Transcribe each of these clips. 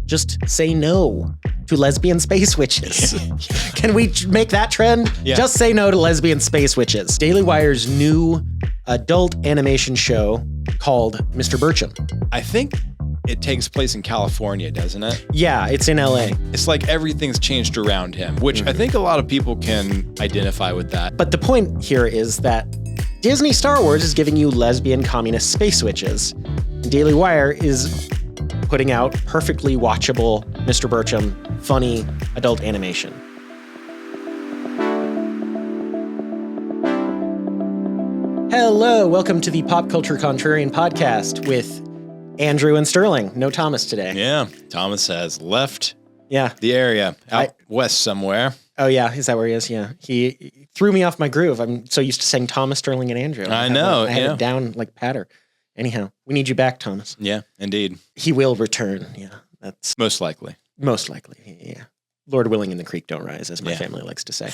just say no to lesbian space witches. Can we make that trend? Yeah. Just say no to lesbian space witches. Daily Wire's new adult animation show called Mr. Birchum. I think it takes place in California, doesn't it? Yeah, it's in LA. It's like everything's changed around him, which I think a lot of people can identify with that. But the point here is that Disney Star Wars is giving you lesbian communist space witches. And Daily Wire is putting out perfectly watchable Mr. Birchum, funny adult animation. Hello, welcome to the Pop Culture Contrarian podcast with Andrew and Sterling. No Thomas today. Yeah, Thomas has left Yeah. the area out west somewhere. Oh, yeah. Is that where he is? Yeah. He threw me off my groove. I'm so used to saying Thomas, Sterling, and Andrew. I know. I had it down like patter. Anyhow, we need you back, Thomas. Yeah, indeed. He will return. Yeah. That's Most likely. most likely. Yeah. Lord willing and the creek don't rise, as my family likes to say.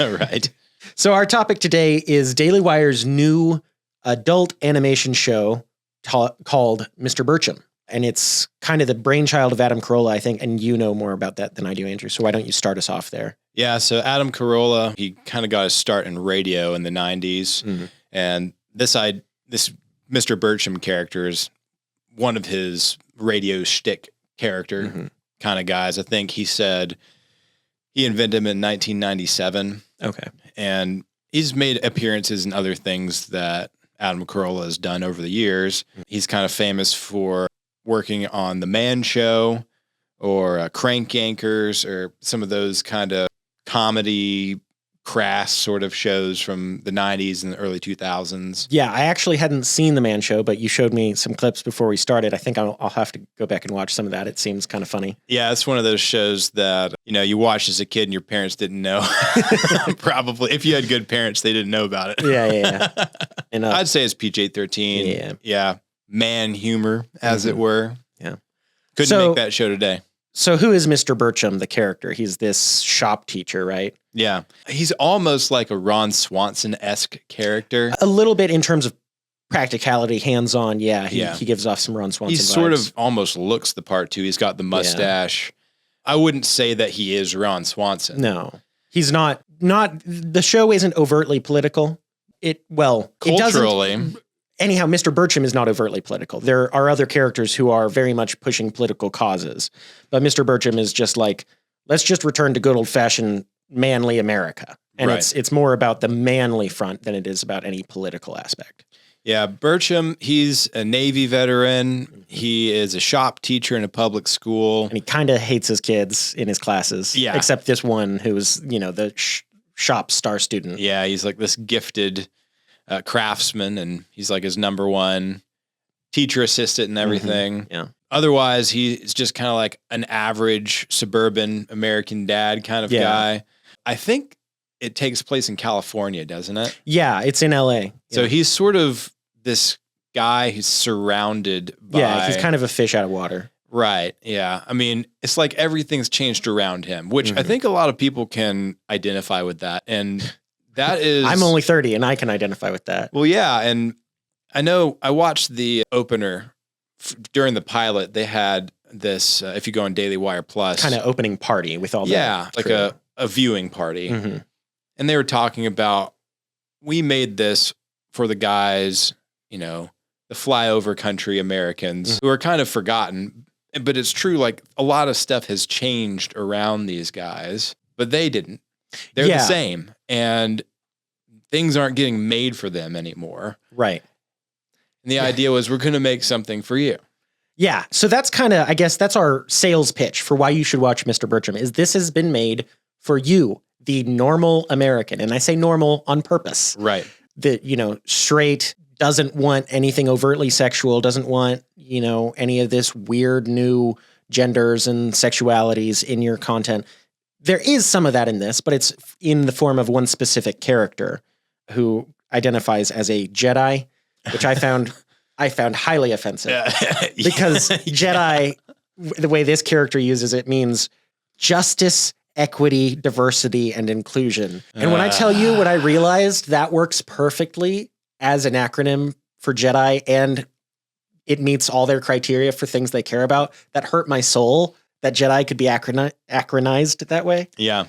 Right. So our topic today is Daily Wire's new adult animation show called Mr. Birchum. And it's kind of the brainchild of Adam Carolla, I think, and you know more about that than I do, Andrew. So why don't you start us off there? Yeah, so Adam Carolla, he kind of got his start in radio in the 90s. Mm-hmm. And this Mr. Birchum character is one of his radio shtick character kind of guys. I think he said he invented him in 1997. Okay. And he's made appearances in other things that Adam Carolla has done over the years. He's kind of famous for working on The Man Show or Crank Yankers or some of those kind of comedy, crass sort of shows from the 90s and the early 2000s. Yeah, I actually hadn't seen The Man Show, but you showed me some clips before we started. I think I'll have to go back and watch some of that. It seems kind of funny. Yeah, it's one of those shows that, you watched as a kid and your parents didn't know. Probably. If you had good parents, they didn't know about it. Yeah. And I'd say it's PG-13. Yeah. Yeah. Man humor, as it were. Yeah. Couldn't make that show today. So who is Mr. Birchum, the character? He's this shop teacher, right? Yeah. He's almost like a Ron Swanson-esque character. A little bit in terms of practicality, hands-on. Yeah, he gives off some Ron Swanson He vibes. sort of almost looks the part, too. He's got the mustache. I wouldn't say that he is Ron Swanson. No. He's not, the show isn't overtly political. Culturally. Anyhow, Mr. Birchum is not overtly political. There are other characters who are very much pushing political causes. But Mr. Birchum is just like, let's just return to good old-fashioned manly America. And it's more about the manly front than it is about any political aspect. Yeah, Birchum, he's a Navy veteran. He is a shop teacher in a public school. And he kind of hates his kids in his classes. Yeah. Except this one who's, the shop star student. Yeah, he's like this gifted craftsman, and he's like his number one teacher assistant and everything. Yeah. Otherwise, he's just kind of like an average suburban American dad kind of guy. I think it takes place in California, doesn't it? Yeah, it's in LA. So he's sort of this guy who's surrounded by... Yeah, he's kind of a fish out of water. Right, yeah. I mean, it's like everything's changed around him, which I think a lot of people can identify with that. And that is... I'm only 30 and I can identify with that. Well, yeah, and I know I watched the opener during the pilot. They had this, if you go on Daily Wire Plus... kind of opening party with all the... Yeah, like a viewing party. Mm-hmm. And they were talking about, we made this for the guys, the flyover country Americans who are kind of forgotten. But it's true, like a lot of stuff has changed around these guys, but they didn't. They're the same. And things aren't getting made for them anymore. Right. And the idea was, we're going to make something for you. Yeah. So that's kind of, I guess that's our sales pitch for why you should watch Mr. Birchum, is this has been made for you, the normal American. And I say normal on purpose. Right. The, straight, doesn't want anything overtly sexual, doesn't want, any of this weird new genders and sexualities in your content. There is some of that in this, but it's in the form of one specific character who identifies as a Jedi, which I found highly offensive. Because Jedi, the way this character uses it, means justice, equity, diversity, and inclusion. And when I tell you what I realized, that works perfectly as an acronym for Jedi and it meets all their criteria for things they care about. That hurt my soul that Jedi could be acronized that way. Yeah.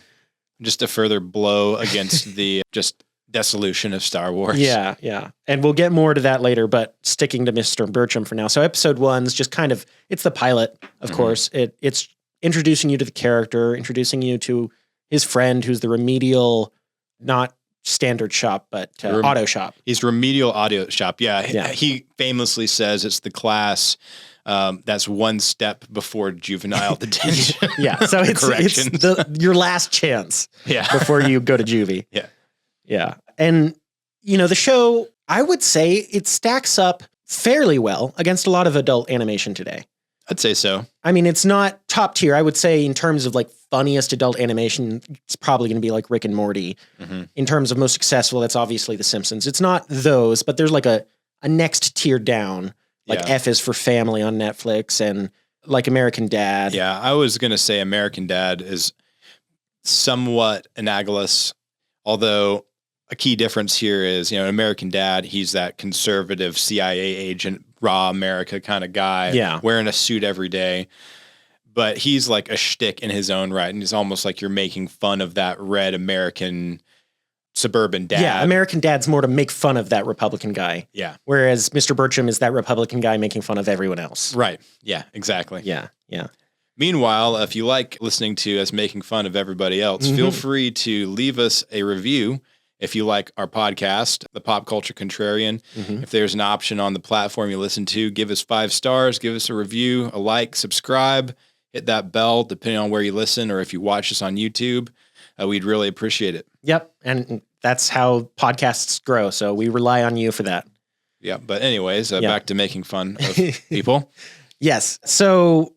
Just a further blow against the just dissolution of Star Wars. Yeah, yeah. And we'll get more to that later, but sticking to Mr. Birchum for now. So episode 1 is just kind of, it's the pilot, of course. It's introducing you to the character, introducing you to his friend who's the remedial, not standard shop, but auto shop. He's remedial audio shop. Yeah. He famously says it's the class that's one step before juvenile detention. Yeah. So it's your last chance before you go to juvie. Yeah. Yeah. And, the show, I would say it stacks up fairly well against a lot of adult animation today. I'd say so. I mean, it's not top tier. I would say in terms of like funniest adult animation, it's probably going to be like Rick and Morty. Mm-hmm. In terms of most successful, that's obviously The Simpsons. It's not those, but there's like a next tier down. Like F is for Family on Netflix and like American Dad. Yeah, I was going to say American Dad is somewhat analogous, although a key difference here is, American Dad, he's that conservative CIA agent, raw America kind of guy, wearing a suit every day. But he's like a shtick in his own right, and he's almost like you're making fun of that red American suburban dad. Yeah, American Dad's more to make fun of that Republican guy. Yeah. Whereas Mr. Birchum is that Republican guy making fun of everyone else. Right. Yeah, exactly. Yeah, yeah. Meanwhile, if you like listening to us making fun of everybody else, feel free to leave us a review. If you like our podcast, The Pop Culture Contrarian, if there's an option on the platform you listen to, give us 5 stars, give us a review, a like, subscribe, hit that bell, depending on where you listen, or if you watch us on YouTube. We'd really appreciate it. Yep. And that's how podcasts grow. So we rely on you for that. Yeah. But anyways, back to making fun of people. Yes. So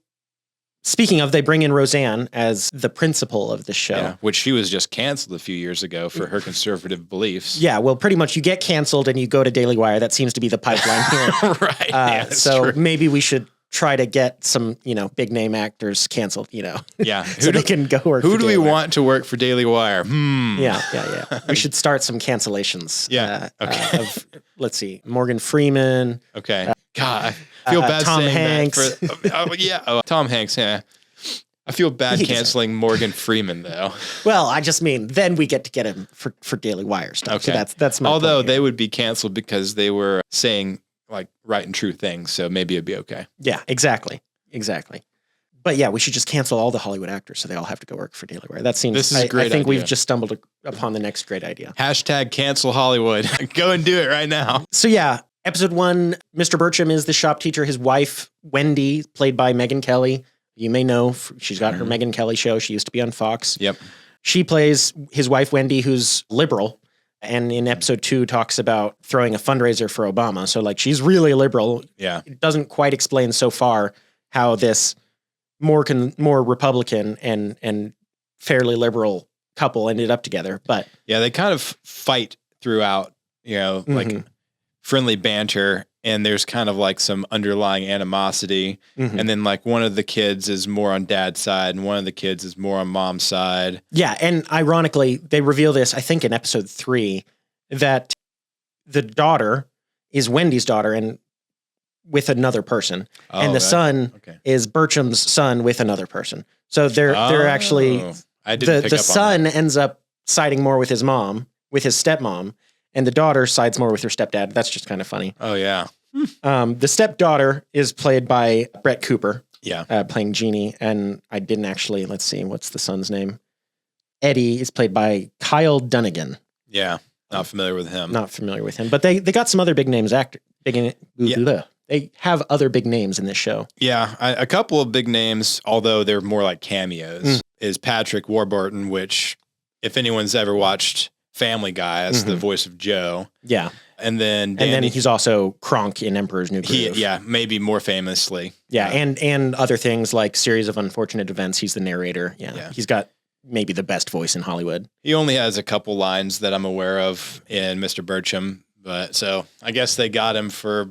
speaking of, they bring in Roseanne as the principal of the show. Which she was just canceled a few years ago for her conservative beliefs. Yeah. Well, pretty much you get canceled and you go to Daily Wire. That seems to be the pipeline here. Right. So maybe we should try to get some, big name actors canceled, Yeah. So they can go work Who do we want to work for Daily Wire? Yeah. We should start some cancellations. Yeah. Okay. Let's see, Morgan Freeman. Okay. God, I feel bad Tom saying Hanks. that. Tom Hanks, yeah. I feel bad canceling Morgan Freeman, though. Well, I just mean then we get to get him for Daily Wire stuff. Okay. So that's my Although point they would be canceled because they were saying like right and true things, so maybe it'd be okay. Yeah, exactly. But yeah, we should just cancel all the Hollywood actors so they all have to go work for Daily Wire. That seems. This is a great I think idea. we've just stumbled upon the next great idea. # cancel Hollywood. Go and do it right now. So yeah, episode 1, Mr. Birchum is the shop teacher. His wife, Wendy, played by Megyn Kelly. You may know, she's got her Megyn Kelly show. She used to be on Fox. Yep. She plays his wife, Wendy, who's liberal. And in episode 2 talks about throwing a fundraiser for Obama. So like she's really liberal. Yeah. It doesn't quite explain so far how this more Republican and fairly liberal couple ended up together. But yeah, they kind of fight throughout, like friendly banter. And there's kind of like some underlying animosity. And then like one of the kids is more on dad's side and one of the kids is more on mom's side. Yeah. And ironically, they reveal this, I think in episode 3, that the daughter is Wendy's daughter and with another person. And the son is Birchum's son with another person. So they're actually, the son ends up siding more with his mom, with his stepmom, and the daughter sides more with her stepdad. That's just kind of funny. Oh, yeah. The stepdaughter is played by Brett Cooper. Yeah. Playing Jeannie. And I didn't actually, let's see, what's the son's name? Eddie is played by Kyle Dunnigan. Yeah. Not familiar with him. Not familiar with him. But they got some other big names. They have other big names in this show. Yeah. A couple of big names, although they're more like cameos, is Patrick Warburton, which if anyone's ever watched Family Guy, that's the voice of Joe. Yeah. And then he's also Kronk in Emperor's New Groove. Maybe more famously. Yeah, and other things like Series of Unfortunate Events. He's the narrator. Yeah. He's got maybe the best voice in Hollywood. He only has a couple lines that I'm aware of in Mr. Birchum, but so I guess they got him for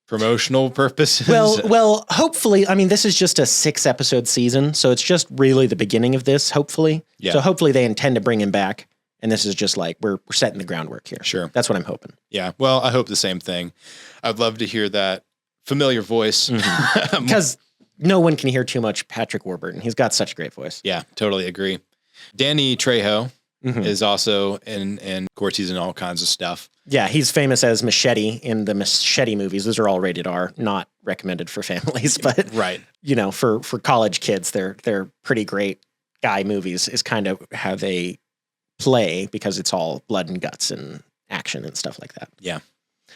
promotional purposes. Well, hopefully, I mean, this is just a 6-episode season, so it's just really the beginning of this, hopefully. Yeah. So hopefully they intend to bring him back. And this is just like, we're setting the groundwork here. Sure. That's what I'm hoping. Yeah. Well, I hope the same thing. I'd love to hear that familiar voice. Because no one can hear too much Patrick Warburton. He's got such a great voice. Yeah, totally agree. Danny Trejo is also in, of course, he's in all kinds of stuff. Yeah, he's famous as Machete in the Machete movies. Those are all rated R, not recommended for families, but right. You know, for college kids, they're pretty great guy movies is kind of how they play because it's all blood and guts and action and stuff like that. Yeah.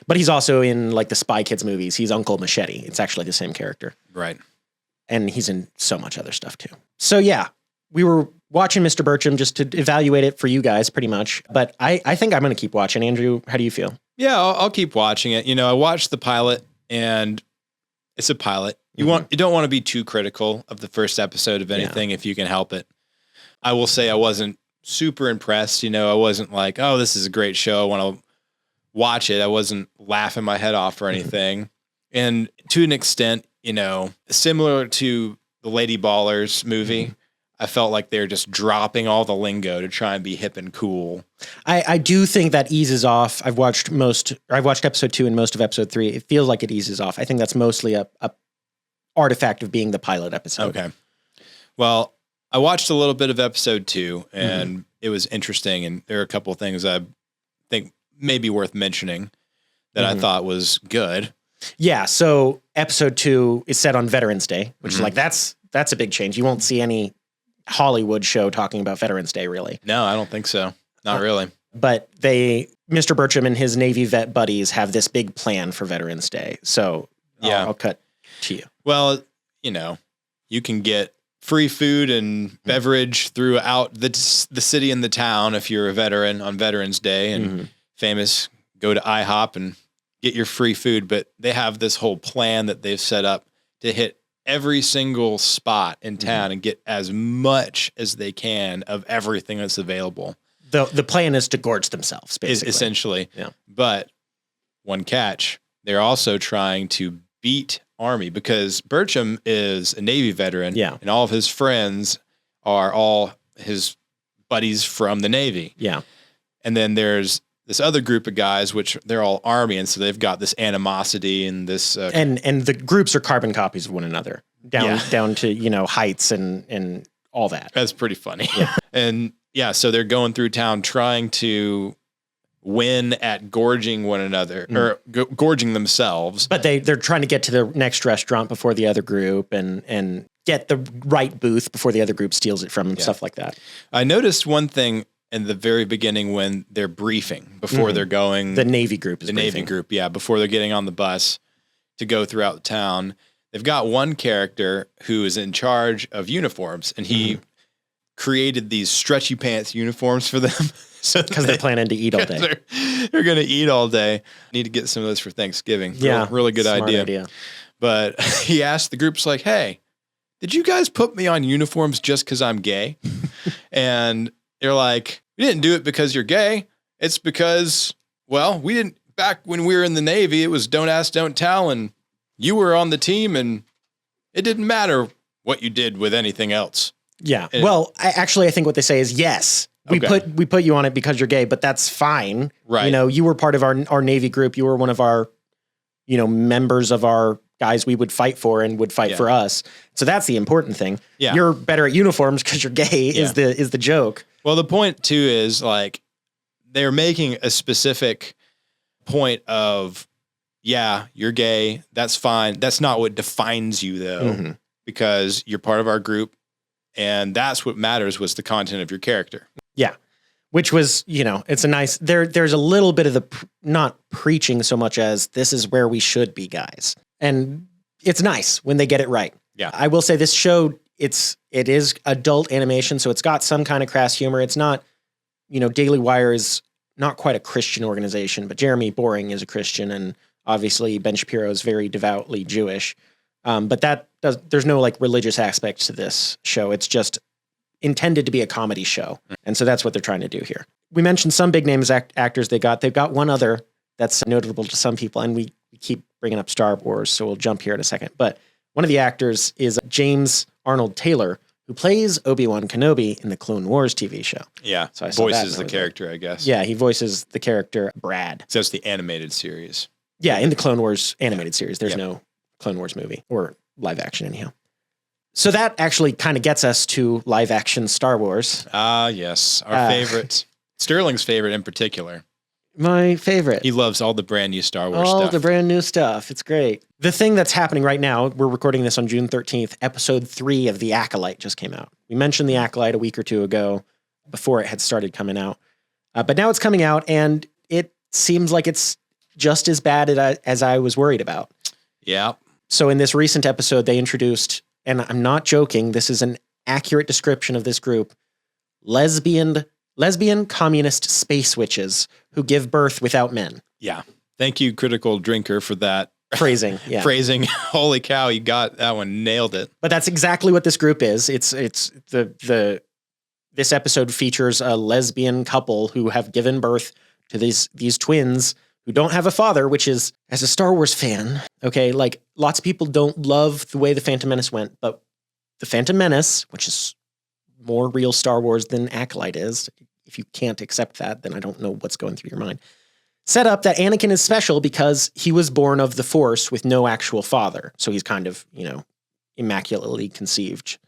But he's also in like the Spy Kids movies. He's Uncle Machete. It's actually the same character. Right. And he's in so much other stuff too. So yeah, we were watching Mr. Birchum just to evaluate it for you guys pretty much. But I think I'm going to keep watching. Andrew, how do you feel? Yeah, I'll keep watching it. You know, I watched the pilot and it's a pilot. You don't want to be too critical of the first episode of anything if you can help it. I will say I wasn't super impressed. You know, I wasn't like, oh, this is a great show. I want to watch it. I wasn't laughing my head off or anything. And to an extent, you know, similar to the Lady Ballers movie, I felt like they're just dropping all the lingo to try and be hip and cool. I do think that eases off. I've watched episode 2 and most of episode 3. It feels like it eases off. I think that's mostly a artifact of being the pilot episode. Okay. Well, I watched a little bit of episode 2 and it was interesting. And there are a couple of things I think may be worth mentioning that I thought was good. Yeah. So episode 2 is set on Veterans Day, which is like, that's a big change. You won't see any Hollywood show talking about Veterans Day, really. No, I don't think so. Not really. But Mr. Birchum and his Navy vet buddies have this big plan for Veterans Day. So I'll cut to you. Well, you know, you can get free food and beverage throughout the city and the town if you're a veteran on Veterans Day and famous, go to IHOP and get your free food. But they have this whole plan that they've set up to hit every single spot in town and get as much as they can of everything that's available. The plan is to gorge themselves, basically. Essentially. Yeah. But one catch, they're also trying to beat Army because Birchum is a Navy veteran and all of his friends are all his buddies from the Navy. Yeah. And then there's this other group of guys, which they're all Army, and so they've got this animosity and this... and the groups are carbon copies of one another, down to, you know, heights and all that. That's pretty funny. Yeah. And so they're going through town trying to win at gorging one another, or gorging themselves. But they're trying to get to the next restaurant before the other group and get the right booth before the other group steals it from them, stuff like that. I noticed one thing in the very beginning when they're briefing before they're going. The Navy group is the briefing. Navy group, before they're getting on the bus to go throughout the town. They've got one character who is in charge of uniforms, and he created these stretchy pants uniforms for them. Because they're planning to eat all day. They're going to eat all day. Need to get some of those for Thanksgiving. Yeah. Really good idea. But he asked the groups like, hey, did you guys put me on uniforms just because I'm gay? And they're like, we didn't do it because you're gay. It's because, well, we didn't, back when we were in the Navy, it was don't ask, don't tell. And you were on the team and it didn't matter what you did with anything else. Yeah. And I think what they say is, yes, we put you on it because you're gay, but that's fine. Right. You know, you were part of our Navy group. You were one of our, you know, members of our guys we would fight for and would fight for us. So that's the important thing. Yeah. You're better at uniforms because you're gay is the joke. Well, the point too is like they're making a specific point of, yeah, you're gay. That's fine. That's not what defines you though, because you're part of our group. And that's what matters was the content of your character. Yeah. Which was, you know, it's a nice, there's a little bit of the, not preaching so much as this is where we should be, guys. And it's nice when they get it right. Yeah. I will say this show, it is adult animation, so it's got some kind of crass humor. It's not, you know, Daily Wire is not quite a Christian organization, but Jeremy Boring is a Christian, and obviously Ben Shapiro is very devoutly Jewish. But there's no like religious aspect to this show. It's just intended to be a comedy show. And so that's what they're trying to do here. We mentioned some big names actors they got. They've got one other that's notable to some people, and we keep bringing up Star Wars, so we'll jump here in a second. But one of the actors is James Arnold Taylor, who plays Obi-Wan Kenobi in the Clone Wars TV show. Yeah, so I saw voices the character, I guess. Yeah, he voices the character Brad. So it's the animated series. Yeah, in the Clone Wars animated series. There's no Clone Wars movie, or live action anyhow. So that actually kind of gets us to live action Star Wars. Ah, yes. Our favorite. Sterling's favorite in particular. My favorite. He loves all the brand new Star Wars all stuff. the brand new stuff. It's great. The thing that's happening right now, we're recording this on June 13th, episode 3 of The Acolyte just came out. We mentioned The Acolyte a week or two ago before it had started coming out. But now it's coming out, and it seems like it's just as bad as I was worried about. Yeah. So in this recent episode, they introduced, and I'm not joking, this is an accurate description of this group, lesbian communist space witches who give birth without men. Yeah. Thank you, Critical Drinker, for that phrasing. Yeah. Phrasing. Holy cow, you got that one. Nailed it. But that's exactly what this group is. This episode features a lesbian couple who have given birth to these twins who don't have a father, which is, as a Star Wars fan, okay, like lots of people don't love the way the Phantom Menace went, but the Phantom Menace, which is more real Star Wars than Acolyte is, if you can't accept that, then I don't know what's going through your mind, set up that Anakin is special because he was born of the Force with no actual father. So he's kind of, immaculately conceived.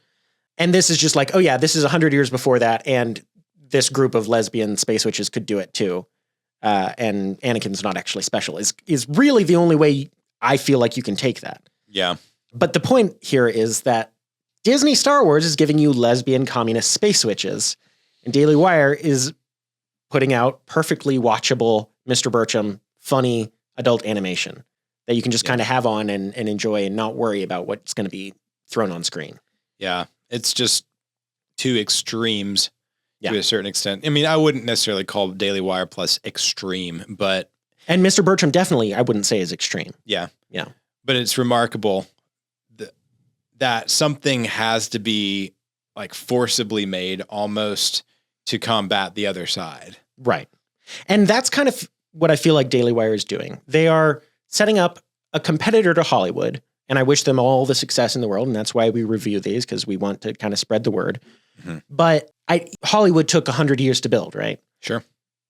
And this is just like, oh yeah, this is 100 years before that, and this group of lesbian space witches could do it too. And Anakin's not actually special is really the only way I feel like you can take that. Yeah. But the point here is that Disney Star Wars is giving you lesbian communist space witches, and Daily Wire is putting out perfectly watchable Mr. Birchum, funny adult animation that you can just kind of have on and enjoy and not worry about what's going to be thrown on screen. Yeah. It's just two extremes to a certain extent. I mean, I wouldn't necessarily call Daily Wire Plus extreme, but... And Mr. Birchum definitely, I wouldn't say is extreme. Yeah. Yeah. But it's remarkable that something has to be like forcibly made almost to combat the other side. Right. And that's kind of what I feel like Daily Wire is doing. They are setting up a competitor to Hollywood, and I wish them all the success in the world, and that's why we review these, because we want to kind of spread the word. Mm-hmm. But Hollywood took 100 years to build, right? Sure.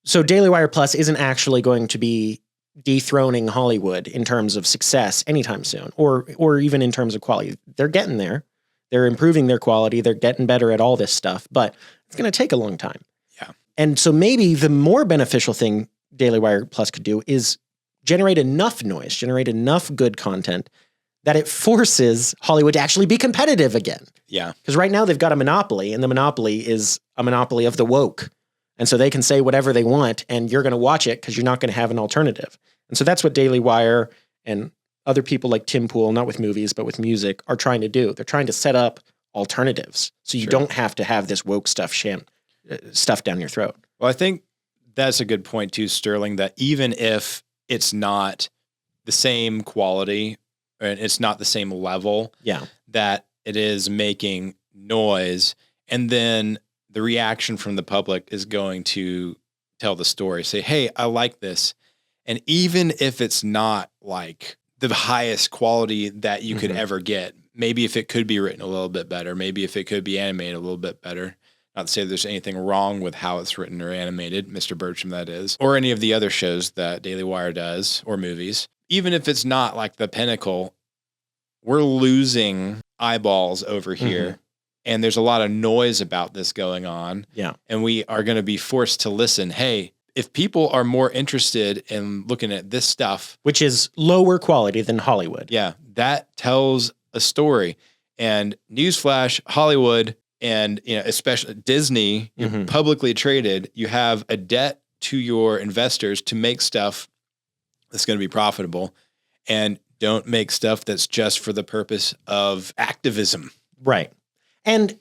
So Daily Wire Plus isn't actually going to be dethroning Hollywood in terms of success anytime soon, or even in terms of quality. They're getting there. They're improving their quality. They're getting better at all this stuff, but it's going to take a long time. Yeah. And so maybe the more beneficial thing Daily Wire Plus could do is generate enough noise, generate enough good content that it forces Hollywood to actually be competitive again. Yeah. Because right now they've got a monopoly, and the monopoly is a monopoly of the woke. And so they can say whatever they want, and you're going to watch it because you're not going to have an alternative. And so that's what Daily Wire and other people like Tim Pool, not with movies, but with music, are trying to do. They're trying to set up alternatives so you don't have to have this woke stuff down your throat. Well, I think that's a good point too, Sterling, that even if it's not the same quality and it's not the same level, that it is making noise, and then the reaction from the public is going to tell the story, say, hey, I like this. And even if it's not like the highest quality that you could ever get, maybe if it could be written a little bit better, maybe if it could be animated a little bit better, not to say there's anything wrong with how it's written or animated, Mr. Birchum, that is, or any of the other shows that Daily Wire does, or movies, even if it's not like the pinnacle, we're losing eyeballs over here. And there's a lot of noise about this going on. Yeah. And we are going to be forced to listen. Hey, if people are more interested in looking at this stuff, which is lower quality than Hollywood. Yeah. That tells a story. And newsflash, Hollywood and, especially Disney, you're publicly traded. You have a debt to your investors to make stuff that's going to be profitable, and don't make stuff that's just for the purpose of activism. Right. And,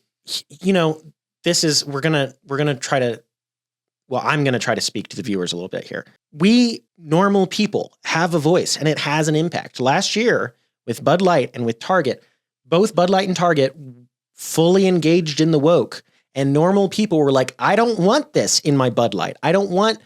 this is, we're going to try to, I'm going to try to speak to the viewers a little bit here. We normal people have a voice, and it has an impact. Last year with Bud Light and with Target, both Bud Light and Target fully engaged in the woke, and normal people were like, I don't want this in my Bud Light. I don't want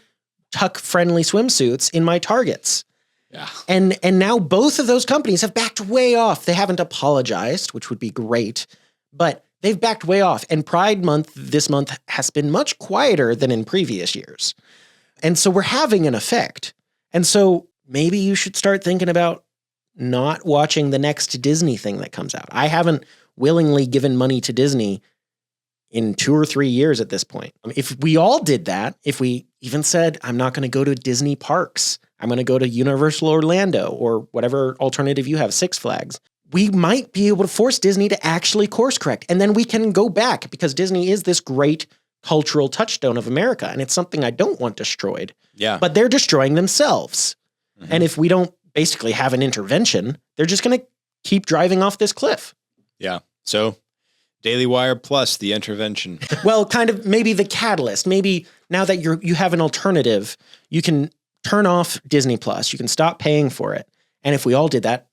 tuck-friendly swimsuits in my Targets. Yeah. And now both of those companies have backed way off. They haven't apologized, which would be great, but they've backed way off. And Pride Month this month has been much quieter than in previous years. And so we're having an effect. And so maybe you should start thinking about not watching the next Disney thing that comes out. I haven't willingly given money to Disney in 2 or 3 years at this point. If we all did that, if we even said, I'm not going to go to Disney parks, I'm going to go to Universal Orlando or whatever alternative you have, Six Flags, we might be able to force Disney to actually course correct. And then we can go back because Disney is this great cultural touchstone of America. And it's something I don't want destroyed. Yeah. But they're destroying themselves. Mm-hmm. And if we don't basically have an intervention, they're just going to keep driving off this cliff. Yeah. So Daily Wire plus the intervention. Well, kind of maybe the catalyst. Maybe now that you have an alternative, you can turn off Disney Plus. You can stop paying for it. And if we all did that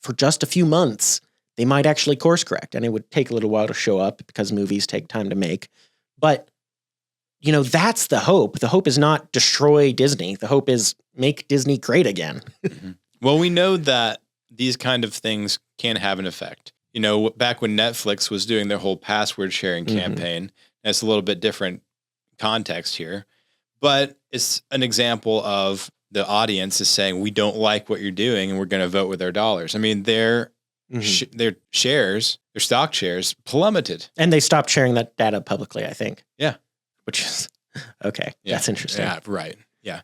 for just a few months, they might actually course correct. And it would take a little while to show up because movies take time to make. But, that's the hope. The hope is not destroy Disney. The hope is make Disney great again. Mm-hmm. Well, we know that these kind of things can have an effect. Back when Netflix was doing their whole password sharing campaign, that's a little bit different context here, but it's an example of the audience is saying, we don't like what you're doing and we're going to vote with our dollars. I mean, their shares, their stock shares plummeted. And they stopped sharing that data publicly, I think. Yeah. Which is, okay, that's interesting. Yeah, right. Yeah.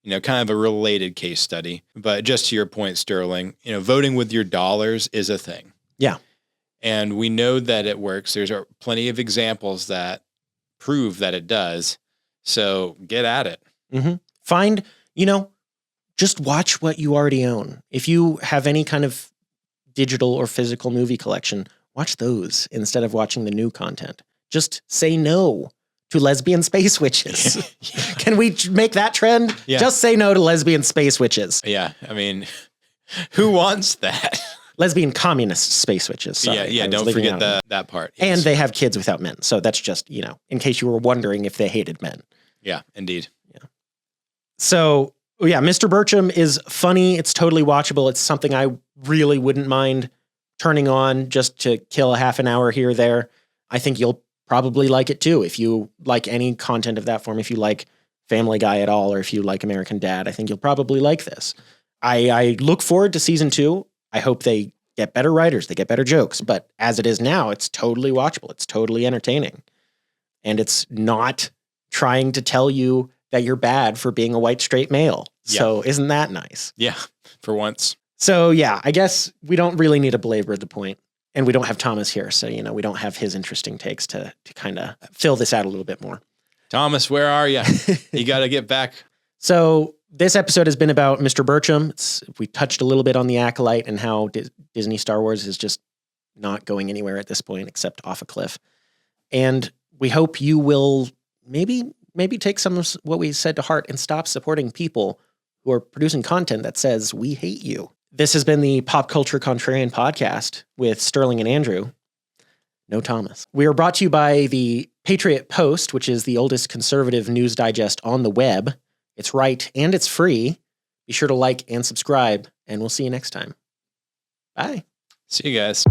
Kind of a related case study, but just to your point, Sterling, voting with your dollars is a thing. Yeah. And we know that it works. There's plenty of examples that prove that it does. So get at it. Mm-hmm. Find, just watch what you already own. If you have any kind of digital or physical movie collection, watch those instead of watching the new content. Just say no to lesbian space witches. Can we make that trend? Yeah. Just say no to lesbian space witches. Yeah. I mean, who wants that? Lesbian communist space witches. Sorry, yeah. Don't forget that part. Yes. And they have kids without men. So that's just, in case you were wondering if they hated men. Yeah, indeed. Yeah. So, yeah, Mr. Birchum is funny. It's totally watchable. It's something I really wouldn't mind turning on just to kill a half an hour here or there. I think you'll probably like it too. If you like any content of that form, if you like Family Guy at all, or if you like American Dad, I think you'll probably like this. I look forward to season 2. I hope they get better writers, they get better jokes. But as it is now, it's totally watchable. It's totally entertaining. And it's not trying to tell you that you're bad for being a white straight male. Yeah. So isn't that nice? Yeah, for once. So yeah, I guess we don't really need to belabor the point. And we don't have Thomas here. So, we don't have his interesting takes to kind of fill this out a little bit more. Thomas, where are you? You got to get back. So this episode has been about Mr. Birchum. We touched a little bit on the Acolyte and how Disney Star Wars is just not going anywhere at this point except off a cliff. And we hope you will maybe take some of what we said to heart and stop supporting people who are producing content that says, we hate you. This has been the Pop Culture Contrarian podcast with Sterling and Andrew. No Thomas. We are brought to you by the Patriot Post, which is the oldest conservative news digest on the web. It's right and it's free. Be sure to like and subscribe, and we'll see you next time. Bye. See you guys.